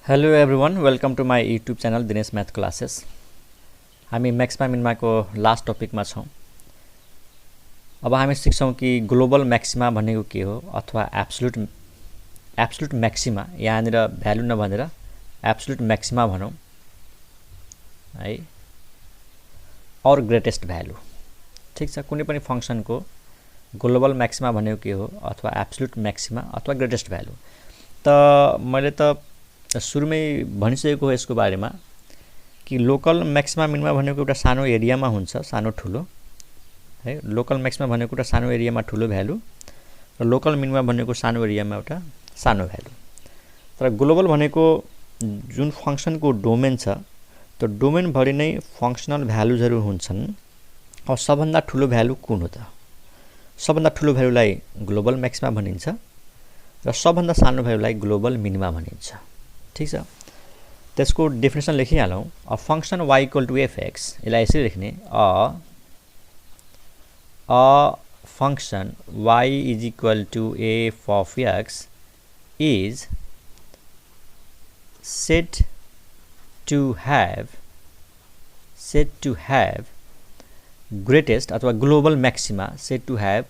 Hello everyone, welcome to my YouTube channel Dinesh Math Classes. हामी maxima minima को last topic में छौं। अब हामी सिक्छौं कि ग्लोबल मैक्सिमा भनेको के हो अथवा एब्सोल्युट मैक्सिमा यहाँनिर भ्यालु नभनेर एब्सोल्युट मैक्सिमा भनौं है और ग्रेटेस्ट भ्यालु। ठीक छ, कुनै पनि फंक्शन को ग्लोबल मैक्सिमा भनेको के हो अथवा एब्सोल्युट मैक्सिमा अथवा ग्रेटेस्ट भ्यालु। त मैले त सुरुमै भनिसकेको हो यसको बारेमा कि लोकल मैक्सिमा मिनिमा भनेको एउटा सानो एरियामा हुन्छ, सानो ठुलो है। लोकल मैक्सिमा भनेको एउटा सानो एरियामा ठुलो भ्यालु र लोकल मिनिमा भनेको सानो एरियामा एउटा सानो भ्यालु। तर ग्लोबल भनेको जुन फंक्शनको डोमेन छ त्यो डोमेन भरि नै फंक्शनल भ्यालुजहरु हुन्छन्। अब सबभन्दा ठुलो भ्यालु कुन हो त? सबभन्दा ठुलो भ्यालुलाई ग्लोबल मैक्सिमा भनिन्छ र सबभन्दा सानो भ्यालुलाई ग्लोबल मिनिमा भनिन्छ। ठीक छ, त्यसको डेफिनेसन लेखिहालौं। अ फंक्शन y = fx, यसलाई यसरी लेख्ने a function y = f of x is said to have greatest अथवा global maxima, said to have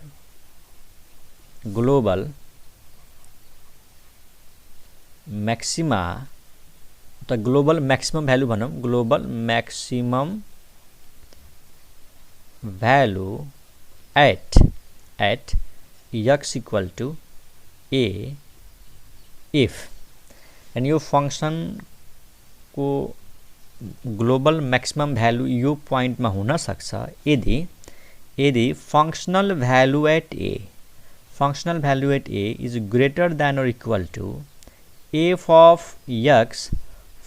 global maxima त ग्लोबल मैक्सिमम भ्यालु भनौं, global maximum value at x = a if, and यो function को global maximum value यो point मा हुन सक्छ यदि functional value at a is greater than or equal to f of x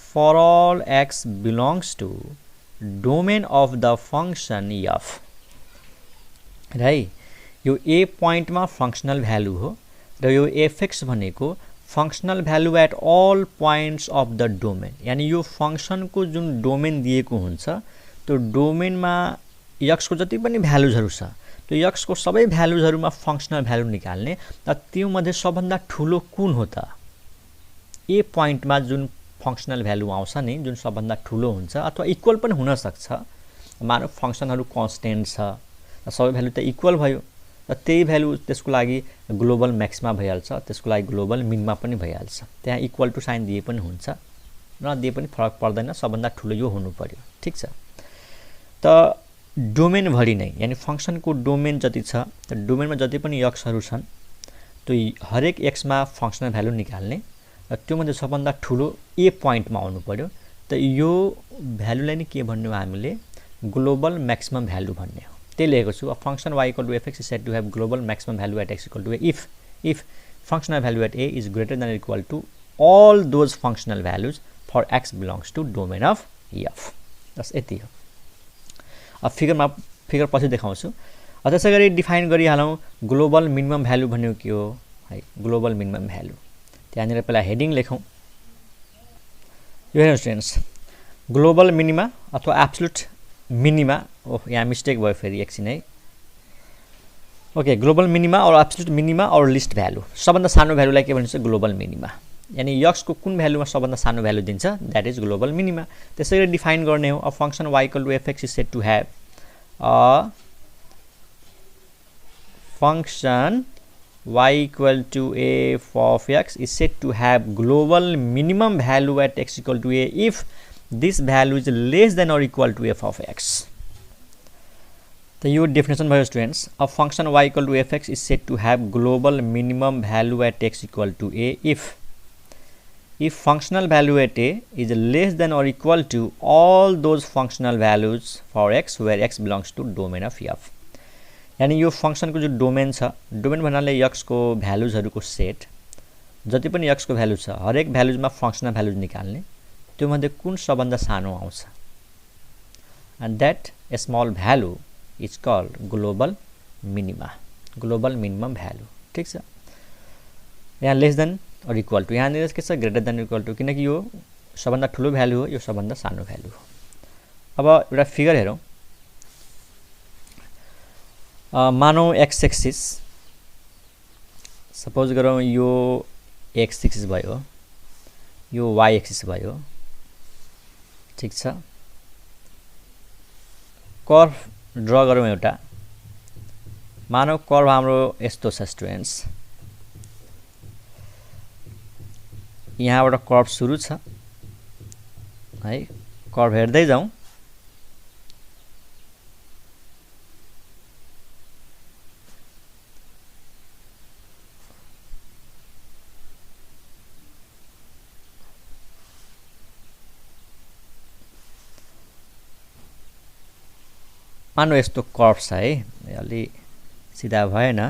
for all x belongs to domain of the function f। right, यो a point मा functional value हो र यो fx भनेको functional value at all points of the domain, यानी यो function को जुन डोमेन दिएको हुन्छ त्यो डोमेन मा x को जति पनि भ्यालुजहरु छ त्यो x को सबै भ्यालुजहरुमा फंक्शनल भ्यालु निकाल्ने। त त्यो मध्ये सबभन्दा ठूलो कुन हो त? ए पॉइंट मा जुन फंक्शनल भ्यालु आउँछ नि, जुन सबभन्दा ठूलो हुन्छ अथवा इक्वल पनि हुन सक्छ। मानव फंक्शनहरु कन्स्टेन्ट छ, सबै भ्यालु त इक्वल भयो, र त्यही भ्यालु त्यसको लागि ग्लोबल मैक्सिमा भइहाल्छ, त्यसको लागि ग्लोबल मिनिमा पनि भइहाल्छ। त्यहाँ इक्वल टु साइन दिए पनि हुन्छ, नदिए पनि फरक पर्दैन, सबभन्दा ठूलो यो हुनु पर्यो। ठीक छ, त डोमेन भरि नै, यानी फंक्शन को डोमेन जति छ, त डोमेनमा जति पनि एक्सहरु छन् त्यो हरेक एक्स मा फंक्शनल भ्यालु निकाल्ने र त्यो मध्ये सबभन्दा ठूलो ए पॉइन्ट मा आउनु पर्यो। त यो भ्यालुलाई नै के भन्ने हो हामीले? ग्लोबल मैक्सिमम भ्यालु भन्ने हो। त्यही लेखेको छु। A function y = fx is said to have global maximum value at x = a if functional value at a is greater than or equal to all those functional values for x belongs to domain of f। बस यति हो। अब figure पछि देखाउँछु। त्यसैगरी define गरिहालौं global minimum value भन्ने के हो है। ग्लोबल मिनिमम भ्यालु त्यहाँनिर पहिला हेडिङ लेखौं। यो हेर्नु स्टुडेन्ट्स, ग्लोबल मिनिमा अथवा एब्सोल्युट मिनिमा, ओह यहाँ मिस्टेक भयो फेरि एकछिन है। ओके, ग्लोबल मिनिमा और एब्सोल्युट मिनिमा और लिस्ट भ्यालु, सबभन्दा सानो भ्यालुलाई के भनिन्छ? Global minima. यानी x को कुन भ्यालुमा सबभन्दा सानो भ्यालु दिन्छ, दैट इज ग्लोबल मिनिमा। त्यसैगरी डिफाइन गर्ने हो। A function y = fx is said to have a function y = f of x is said to have global minimum value at x = a if this value is less than or equal to f of x। तो यो definition भयो students. A function y = fx is said to have global minimum value at x = a if functional value at a is less than or equal to all those functional values for x where x belongs to domain of f। यानी यो function को जो domain छ, domain भन्नाले x को भ्यालुजहरुको set, जति पनि x को भ्यालु छ हरेक भ्यालुजमा फंक्शनल भ्यालु निकाल्ने, त्यो मध्ये कुन सबभन्दा सानो आउँछ, and that a small value is called global minima, global minimum value। ठीक छ, यहाँ लेस देन और इक्वल टु, यहाँ के छ ग्रेटर देन इक्वल टु, किनकि यो सबभन्दा ठूलो भ्यालु हो, यो सबभन्दा सानो भ्यालु हो। अब एउटा फिगर हेरौं। मानौ x एक्सिस, सपोज गरौँ यो x एक्सिस भयो यो y एक्सिस भयो ठीक छ कर्भ ड्रा गरौँ एउटा मानव कर्भ हाम्रो यस्तो छ स्टुडेन्ट्स यहाँबाट कर्भ सुरु छ है कर्भ हेर्दै जाउँ मानौ यस्तो कर्भ छ है अलि सिधा भएन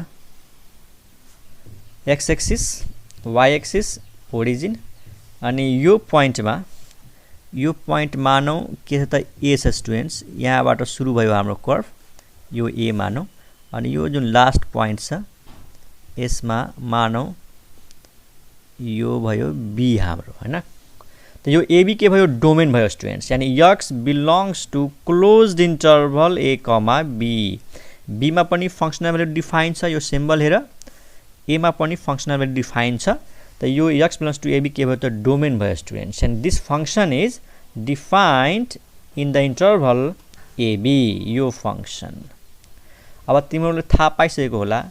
x axis y axis origin अनि यो पोइन्ट मानौ के छ त a छ स्टुडेन्ट्स यहाँबाट सुरु भयो हाम्रो कर्भ यो a मानौ अनि यो जुन लास्ट पोइन्ट छ यसमा मानौ यो भयो b हाम्रो हैन त यो AB के भयो डोमेन भयो स्टुडेन्ट्स यानी x belongs to closed interval a comma b b मा पनि फंक्शनल भ्यालु डिफाइन छ यो सिम्बल हेर a मा पनि फंक्शनल भ्यालु डिफाइन छ त यो x बिलोंग्स टु AB के भयो त डोमेन भयो students and this function is defined in the interval AB यो फंक्शन अब तिमीहरुले थाहा पाइसकेको होला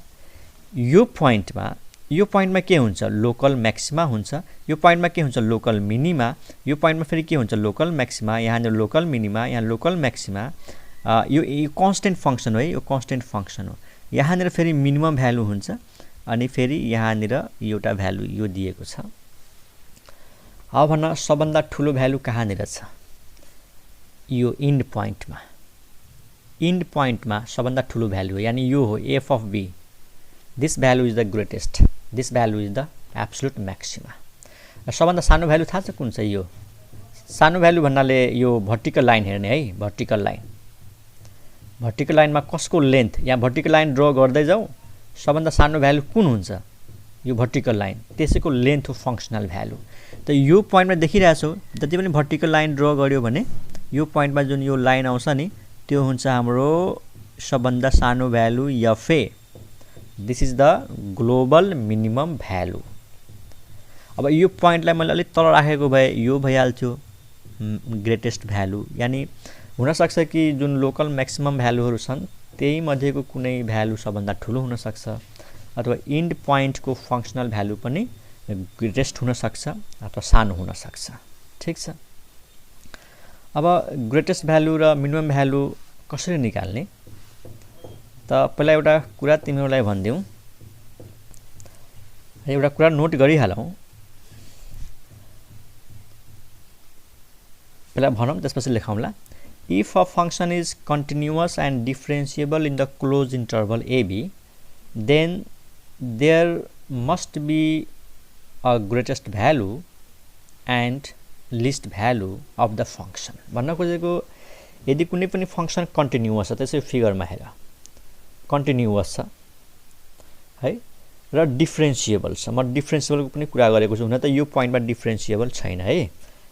यो पोइन्टमा के हुन्छ लोकल म्याक्सिमा हुन्छ यो पोइन्टमा के हुन्छ लोकल मिनिमा यो पोइन्टमा फेरि के हुन्छ लोकल म्याक्सिमा यहाँ लोकल मिनिमा यहाँ लोकल म्याक्सिमा यो कन्स्टेन्ट फंक्शन हो यो कन्स्टेन्ट फंक्शन हो यहाँनिर फेरि मिनिमम भ्यालु हुन्छ अनि फेरि यहाँनिर एउटा भ्यालु यो दिएको छ अब भन्न सबभन्दा ठूलो भ्यालु कहाँनिर छ यो इन्ड पोइन्टमा सबभन्दा ठूलो भ्यालु हो यानी यो हो f of b this value is the greatest this value is the absolute maxima सबभन्दा सानो भ्यालु थाहा छ कुन चाहिँ यो सानो भ्यालु भन्नाले यो भर्टिकल लाइन हेर्ने है भर्टिकल लाइनमा कसको लेन्थ यहाँ भर्टिकल लाइन ड्रा गर्दै जाऊ सबभन्दा सानो भ्यालु कुन हुन्छ यो भर्टिकल लाइन त्यसैको लेन्थ हो फंक्शनल भ्यालु त यो पोइन्टमा देखिरहेछौ जति पनि भर्टिकल लाइन ड्रा गर्यो भने यो पोइन्टमा जुन यो लाइन आउँछ नि त्यो हुन्छ हाम्रो सबभन्दा सानो value fa This is the global minimum value. अब यो पोइन्टलाई मैले अलि तल राखेको भए यो भइहाल्थ्यो ग्रेटेस्ट भ्यालु यानी हुन सक्छ कि जुन लोकल म्याक्सिमम भ्यालुहरु छन् त्यही मध्येको कुनै भ्यालु सबभन्दा ठूलो हुन सक्छ अथवा इन्ड पोइन्टको फंक्शनल भ्यालु पनि ग्रेटेस्ट हुन सक्छ अथवा सानो हुन सक्छ ठीक छ अब ग्रेटेस्ट भ्यालु र मिनिमम भ्यालु कसरी निकाल्ने त पहिला एउटा कुरा तिमीहरुलाई भन्दियौ एउटा कुरा नोट गरिहालौ पहिला भनौं त्यसपछि लेखौंला if a function is continuous and differentiable in the closed interval AB then there must be a greatest value and least value of the function भन्न खोजेको यदि कुनै पनि फंक्शन कन्टिन्युअस छ त्यसै फिगरमा हेर कन्टिन्युअस छ है र डिफरेन्शिएबल छ म डिफरेन्शिएबलको पनि कुरा गरेको छु हुन त यो पोइन्टमा डिफरेन्शिएबल छैन है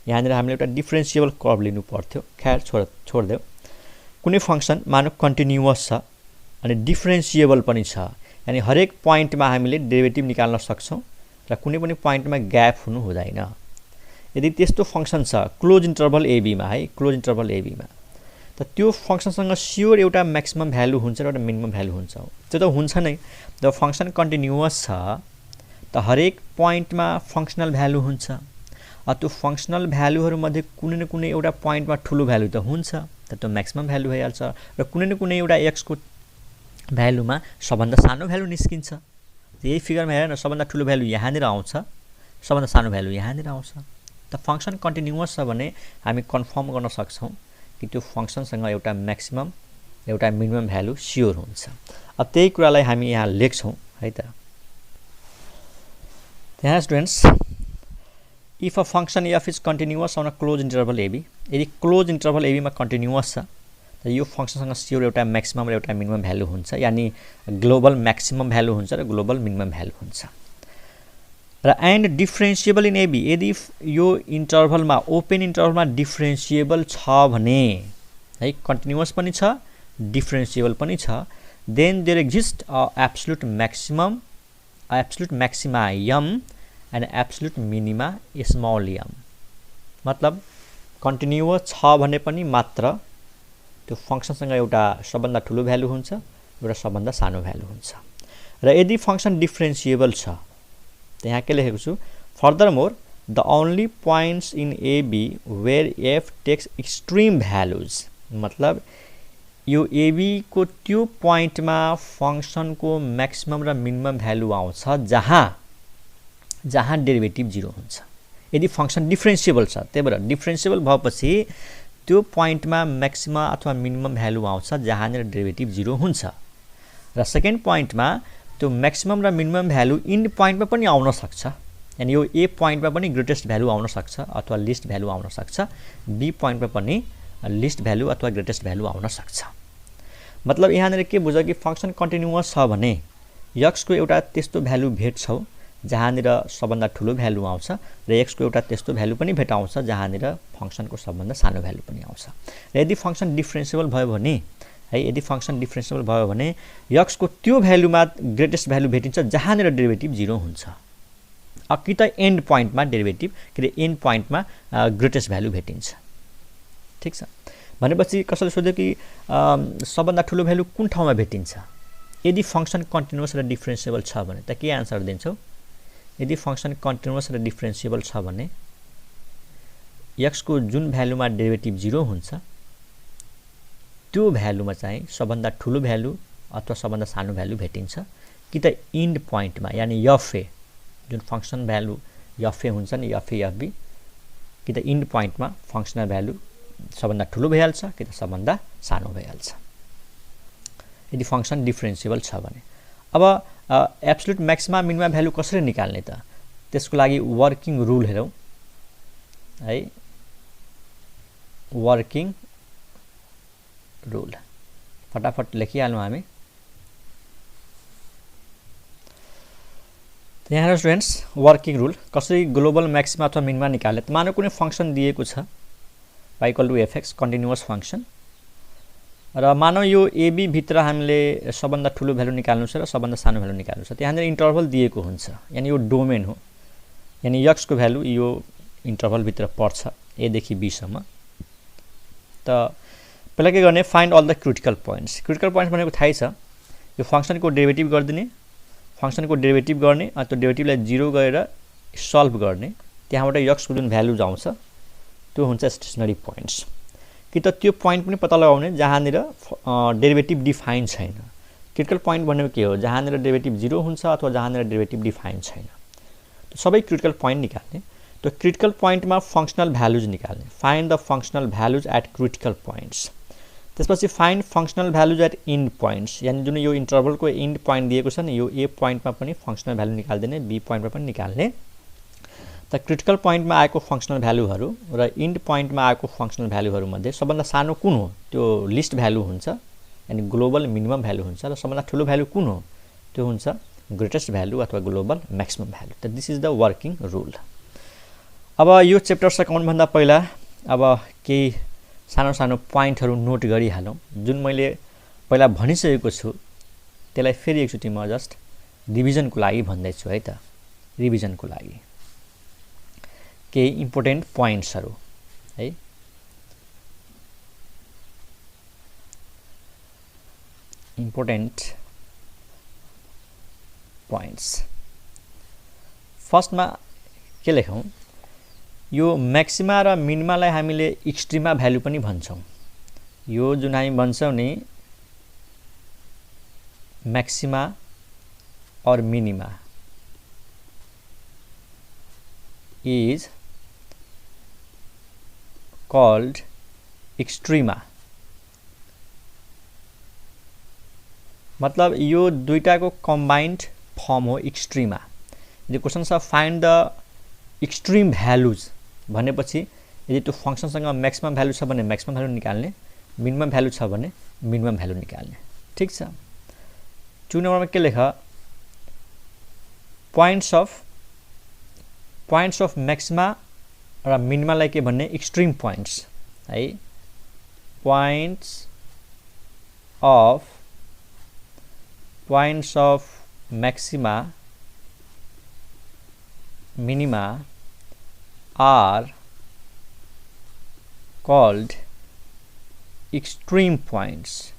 यहाँनिर हामीले एउटा डिफरेन्शिएबल कर्भ लिनु पर्थ्यो खैर छोड्देऊ कुनै फंक्शन मानौ कन्टिन्युअस छ अनि डिफरेन्शिएबल पनि छ यानी हरेक पोइन्टमा हामीले डेरिभेटिभ निकाल्न सक्छौं र कुनै पनि पोइन्टमा ग्याप हुनु हुँदैन यदि त्यस्तो फंक्शन छ क्लोज इन्टरभल AB मा है क्लोज इन्टरभल AB मा त त्यो फंक्शनसँग स्योर एउटा म्याक्सिमम भ्यालु हुन्छ र एउटा मिनिमम भ्यालु हुन्छ त्यो त हुन्छ नै द फंक्शन कन्टिन्युअस छ त हरेक पोइन्टमा फंक्शनल भ्यालु हुन्छ त्यो फंक्शनल भ्यालुहरु मध्ये कुनै न कुनै एउटा पोइन्टमा ठूलो भ्यालु त हुन्छ त त्यो म्याक्सिमम भ्यालु भइहाल्छ र कुनै न कुनै एउटा x को भ्यालुमा सबभन्दा सानो भ्यालु निस्किन्छ यही फिगरमा हेर न सबभन्दा ठूलो भ्यालु यहाँनिर आउँछ सबभन्दा सानो भ्यालु यहाँनिर आउँछ त फंक्शन कन्टिन्युअस छ भने हामी कन्फर्म गर्न सक्छौं कि त्यो फंक्शनसँग एउटा म्याक्सिमम एउटा मिनिमम भ्यालु स्योर हुन्छ त्यही कुरालाई हामी यहाँ लेख्छौं है त त्यहाँ students if a function f is continuous on a closed interval AB यदि क्लोज इन्टरभल AB मा कन्टिन्युअस छ त यो फंक्शनसँग स्योर एउटा म्याक्सिमम र एउटा मिनिमम भ्यालु हुन्छ यानी ग्लोबल म्याक्सिमम भ्यालु हुन्छ र ग्लोबल मिनिमम भ्यालु हुन्छ र एन्ड डिफरेन्शिएबल इन AB यदि यो इन्टरभलमा ओपन इन्टरभलमा डिफरेन्शिएबल छ भने है कन्टिन्युअस पनि छ डिफरेन्शिएबल पनि छ then there exist a absolute maxima m and absolute minima small m। मतलब कन्टिन्युअस छ भने पनि मात्र त्यो फंक्सनसँग एउटा सबभन्दा ठुलो भ्यालु हुन्छ, एउटा सबभन्दा सानो भ्यालु हुन्छ। र यदि फंक्सन डिफरेन्शिएबल छ त यहाँ के लेखेको छु, furthermore the only points in AB where f takes extreme values. मतलब यो AB को त्यो पोइन्टमा फंक्सनको म्याक्सिमम र मिनिमम भ्यालु आउँछ जहाँ डेरिभेटिभ 0 हुन्छ। यदि फंक्सन डिफरेन्शिएबल छ, त्यही भएर डिफरेन्शिएबल भएपछि त्यो पोइन्टमा म्याक्सिमम अथवा मिनिमम भ्यालु आउँछ जहाँनिर डेरिभेटिभ 0 हुन्छ। र सेकेन्ड पोइन्टमा त्यो म्याक्सिमम र मिनिमम भ्यालु इन्ड पोइन्टमा पनि आउन सक्छ, यानी यो ए पोइन्टमा पनि ग्रेटेस्ट भ्यालु आउन सक्छ अथवा लिस्ट भ्यालु आउन सक्छ, बी पोइन्टमा पनि लिस्ट भ्यालु अथवा ग्रेटेस्ट भ्यालु आउन सक्छ। मतलब यहाँनिर के बुझ्यो कि फंक्सन कन्टिन्युअस छ भने x को एउटा त्यस्तो भ्यालु भेट्छौ जहाँनिर सबभन्दा ठुलो भ्यालु आउँछ र x को एउटा त्यस्तो भ्यालु पनि भेटाउँछ जहाँनिर फंक्सनको सबभन्दा सानो भ्यालु पनि आउँछ। र यदि फंक्सन डिफरेन्शिएबल भयो भने है, यदि फंक्सन डिफरेन्शिएबल भयो भने x को त्यो भ्यालुमा ग्रेटेस्ट भ्यालु भेटिन्छ जहाँनिर डेरिभेटिभ 0 हुन्छ, कि त एन्ड पोइन्टमा डेरिभेटिभ के अरे एन्ड पोइन्टमा ग्रेटेस्ट भ्यालु भेटिन्छ। ठीक छ, भनेपछि कसैले सोध्यो कि सबभन्दा ठुलो भ्यालु कुन ठाउँमा भेटिन्छ? यदि फंक्सन कन्टिन्युअस र डिफरेन्शिएबल छ भने त के आन्सर दिन्छौ? यदि फंक्सन कन्टिन्युअस र डिफरेन्शिएबल छ भने x को जुन भ्यालुमा डेरिभेटिभ 0 हुन्छ त्यो भ्यालुमा चाहिँ सबभन्दा ठुलो भ्यालु अथवा सबभन्दा सानो भ्यालु भेटिन्छ, कि त इन्ड पोइन्टमा यानी fa जुन फंक्सन भ्यालु fa हुन्छ नि, fa fb, कि त इन्ड पोइन्टमा फंक्सनल भ्यालु सबभन्दा ठुलो भइहाल्छ कि त सबभन्दा सानो भइहाल्छ यदि फंक्सन डिफरेन्शिएबल छ भने। अब एब्सोल्युट म्याक्सिमा मिनिमा भ्यालु कसरी निकाल्ने त? त्यसको लागि वर्किङ रुल हेरौँ है। वर्किङ रुल फटाफट लेखिहालौँ हामी। यहाँ स्टुडेन्ट्स वर्किङ रुल कसरी ग्लोबल म्याक्सिमा अथवा मिनिमा निकाल्ने त? मानौ कुनै फंक्सन दिएको छ y equal to fx continuous function, र मानौ यो AB भित्र हामीले सबभन्दा ठुलो भ्यालु निकाल्नु छ र सबभन्दा सानो भ्यालु निकाल्नु छ। त्यहाँनिर इन्टरभल दिएको हुन्छ, यानी यो डोमेन हो, यानी x को भ्यालु यो इन्टरभल भित्र पर्छ a देखि b सम्म। त पहिला के गर्ने, find all the critical points. Critical points भनेको थाहै छ, यो फंक्सनको डेरिभेटिभ गरिदिने, फंक्सनको डेरिभेटिभ गर्ने, त्यो डेरिभेटिभलाई 0 गरेर सल्भ गर्ने, त्यहाँबाट x को जुन भ्यालुज आउँछ त्यो हुन्छ स्टेसनरी पोइन्ट्स। कि त त्यो पोइन्ट पनि पत्ता लगाउने जहाँनिर डेरिभेटिभ डिफाइन छैन। क्रिटिकल पोइन्ट भनेको के हो? जहाँनिर डेरिभेटिभ 0 हुन्छ अथवा जहाँनिर डेरिभेटिभ डिफाइन छैन। त्यो सबै क्रिटिकल पोइन्ट निकाल्ने, त्यो क्रिटिकल पोइन्टमा फंक्सनल भ्यालुज निकाल्ने, find the functional values at critical points. त्यसपछि find functional values at end points, यानी जुन यो इन्टरभलको इन्ड पोइन्ट दिएको छ नि, यो ए पोइन्टमा पनि फंक्सनल भ्यालु निकाल्दिने, बी पोइन्टमा पनि निकाल्ने। त क्रिटिकल पोइन्टमा आएको फंक्सनल भ्यालुहरू र इन्ड पोइन्टमा आएको फंक्सनल भ्यालुहरू मध्ये सबभन्दा सानो कुन हो? त्यो लिस्ट भ्यालु हुन्छ, यानी ग्लोबल मिनिमम भ्यालु हुन्छ, र सबभन्दा ठुलो भ्यालु कुन हो? त्यो हुन्छ ग्रेटेस्ट भ्यालु अथवा ग्लोबल म्याक्सिमम भ्यालु। त this is the working rule. अब यो च्याप्टर सकाउनुभन्दा पहिला अब केही सानो सानो पोइन्टहरू नोट गरिहालौँ। जुन मैले पहिला भनिसकेको छु त्यसलाई फेरि एकचोटि म जस्ट रिभिजनको लागि भन्दैछु है त। रिभिजनको लागि केही इम्पोर्टेन्ट पोइन्ट्सहरू है। इम्पोर्टेन्ट पोइन्ट्स फर्स्टमा के लेखौँ? यो म्याक्सिमा र मिनिमालाई हामीले एक्सट्रिमा भ्यालु पनि भन्छौँ। यो जुन हामी भन्छौँ नि म्याक्सिमा और मिनिमा is called extrema। मतलब यो दुईटाको कम्बाइन्ड फर्म हो एक्सट्रिमा। यदि क्वेसन छ फाइन्ड द एक्सट्रिम भ्यालुज भनेपछि यदि त्यो फंक्सनसँग म्याक्सिमम भ्यालु छ भने म्याक्सिमम भ्यालु निकाल्ने, मिनिमम भ्यालु छ भने मिनिमम भ्यालु निकाल्ने। ठीक छ। 2 नम्बरमा के लेख? पोइन्ट्स अफ म्याक्सिमा र मिनिमालाई के भन्ने? एक्सट्रिम पोइन्ट्स है। Points of maxima minima are called extreme points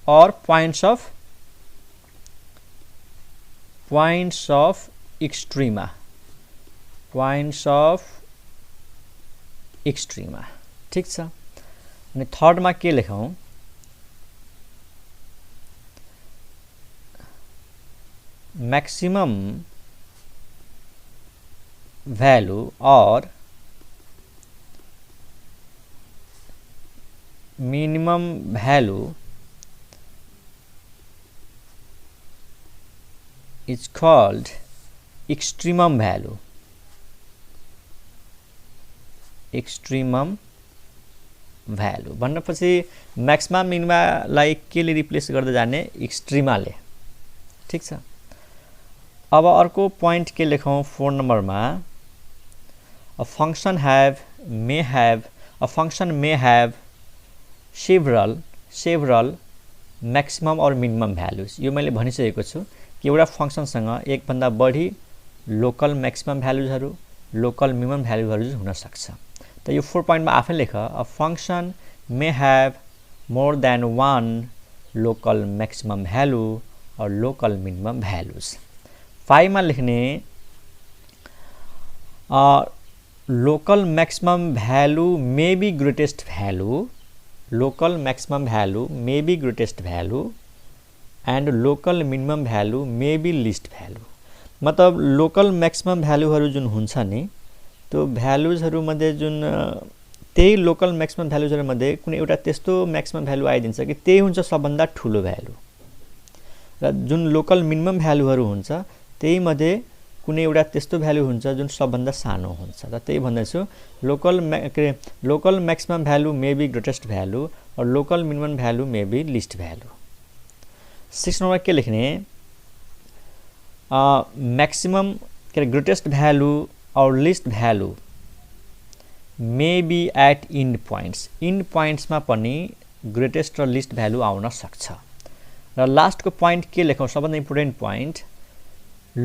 or points of extrema ठीक छ। अनि थर्ड मा के लेखौं maximum value or minimum value is called extremum value भन्नपछि मैक्सिमा मिनिमा लाई केले रिप्लेस गर्दै जाने एक्सट्रीमाले ठीक छ। अब अर्को पॉइंट के लेखौं 4 नंबर मा a function may have several maximum or minimum values। यो मैले भनिसकेको छु कि एउटा फंक्शन सँग एक भन्दा बढी लोकल मैक्सिमम भ्यालुजहरु लोकल मिनिमम भ्यालुजहरु हुन सक्छ। त यो 4 पॉइंट मा आफै लेख a function may have more than one local maximum value or local minimum values। 5 मा लेख्ने local maximum value may be greatest value and local minimum value may be least value। मतलब लोकल मैक्सिमम भ्यालुहरु जुन हुन्छ नि त्यो भ्यालुजहरु मध्ये जुन त्यही लोकल मैक्सिमम भ्यालुजहरु मध्ये कुनै एउटा त्यस्तो मैक्सिमम भ्यालु आइदिन्छ कि त्यही हुन्छ सबभन्दा ठूलो भ्यालु र जुन लोकल मिनिमम भ्यालुहरु हुन्छ त्यही मध्ये कुनै एउटा त्यस्तो भ्यालु हुन्छ जुन सबभन्दा सानो हुन्छ। र त्यही भन्दैछु local maximum value may be greatest value और local minimum value may be least value. 6 number के लेख्ने मैक्सिमम के ग्रेटेस्ट भ्यालु और least value may be at end points मा पनि ग्रेटेस्ट र लिस्ट भ्यालु आउन सक्छ। र लास्ट को पॉइंट के लेखौं सबभन्दा important point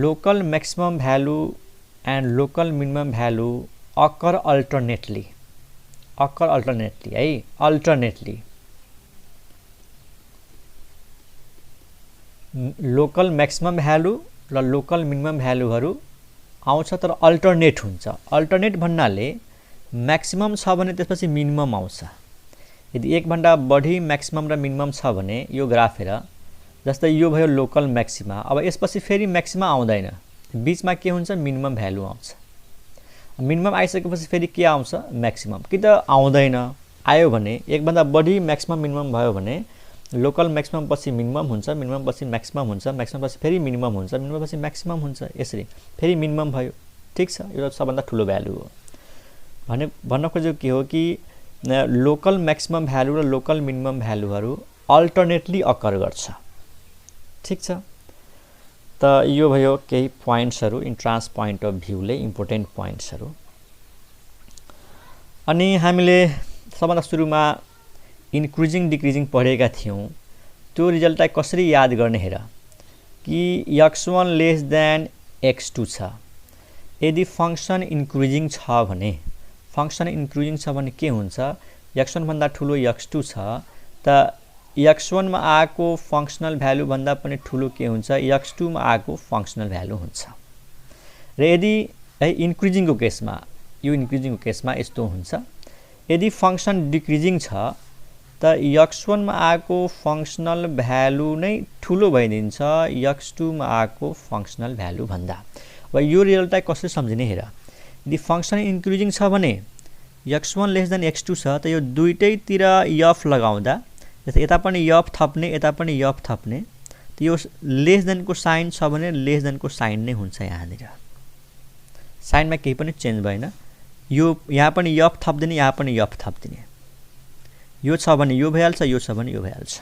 local maximum value and local minimum value occur alternately है alternately local maximum value र local minimum value हरु आउँछ तर अल्टरनेट हुन्छ। अल्टरनेट भन्नाले मैक्सिमम छ भने त्यसपछि मिनिमम आउँछ। यदि एक भन्दा बढी मैक्सिमम र मिनिमम छ भने यो ग्राफ हेर जस्तै यो भयो लोकल मैक्सिमा अब यसपछि फेरि मैक्सिमा आउँदैन बीचमा के हुन्छ मिनिमम भ्यालु आउँछ। मिनिमम आइसकेपछि फेरि के आउँछ मैक्सिमम कि त आउँदैन आयो भने एक भन्दा बढी मैक्सिमम मिनिमम भयो भने लोकल मैक्सिमम पछि मिनिमम हुन्छ मिनिमम पछि मैक्सिमम हुन्छ मैक्सिमम पछि फेरि मिनिमम हुन्छ मिनिमम पछि मैक्सिमम हुन्छ यसरी फेरि मिनिमम भयो ठीक छ। यो सबभन्दा ठूलो भ्यालु हो भन्न खोजेको के हो कि लोकल मैक्सिमम भ्यालु र लोकल मिनिमम भ्यालुहरु अल्टरनेटली अकर गर्छ ठीक छ। त यो भयो केही पोइन्ट्सहरु इन्ट्रान्स पोइन्ट अफ भ्यू ले इम्पोर्टेन्ट पोइन्ट्सहरु। अनि हामीले सबभन्दा सुरुमा इन्क्रिजिङ डिक्रिजिङ पढेका थियौं त्यो रिजल्टलाई कसरी याद गर्ने हेर कि x1 लेस देन x2 छ। यदि फंक्शन इन्क्रिजिङ छ भने के हुन्छ x1 भन्दा ठूलो x2 छ त x1 मा आएको फंक्शनल भ्यालु भन्दा पनि ठूलो के हुन्छ x2 मा आएको फंक्शनल भ्यालु हुन्छ। र यदि इन्क्रिजिङ को केसमा यस्तो हुन्छ यदि फंक्शन डिक्रिजिङ छ त x1 मा आएको फंक्शनल भ्यालु नै ठूलो भइदिन्छ x2 मा आएको फंक्शनल भ्यालु भन्दा। अब यो रिजल्टलाई कसरी सम्झिने हेर यदि फंक्शन इन्क्रिजिङ छ भने x1 लेस देन x2 छ त यो दुईटैतिर f लगाउँदा यता पनि f थप्ने यता पनि f थप्ने त यो लेस देन को साइन छ भने लेस देन को साइन नै हुन्छ। यहाँनिर साइनमा केही पनि चेन्ज भएन यो यहाँ पनि f थप्दिने यहाँ पनि f थप्दिने यो छ भने यो भइहाल्छ यो छ भने यो भइहाल्छ।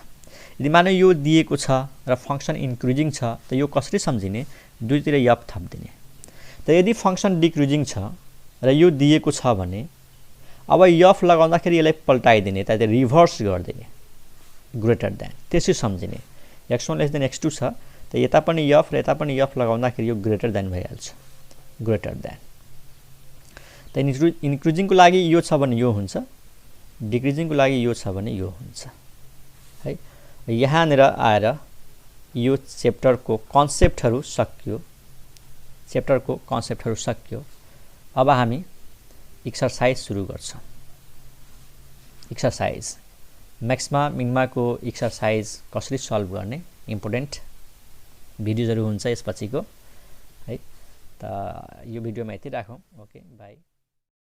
यदि माने यो दिएको छ र फंक्शन इन्क्रिजिङ छ त यो कसरी सम्झिने दुईतिर f थप्दिने। त यदि फंक्शन डिक्रिजिङ छ र यो दिएको छ भने अब f लगाउँदाखेरि यसलाई पल्टाइदिने त रिभर्स गर्दिने ग्रेटर देन त्यसै सम्झिने x1 लेस देन x2 छ त यता पनि एफ र यता पनि एफ लगाउँदाखेरि यो ग्रेटर देन भइहाल्छ, ग्रेटर देन। त इन्क्रिजिङको लागि यो छ भने यो हुन्छ, डिक्रिजिङको लागि यो छ भने यो हुन्छ है। यहाँनिर आएर यो च्याप्टरको कन्सेप्टहरु सक्यो, च्याप्टरको कन्सेप्टहरु सक्यो। अब हामी एक्सरसाइज सुरु गर्छौं। एक्सरसाइज म्याक्समा मिनिमाको एक्सरसाइज कसरी सल्भ गर्ने इम्पोर्टेन्ट भिडियोजहरु हुन्छ यसपछिको है। त यो भिडियोमा यति राखौं। Okay bye.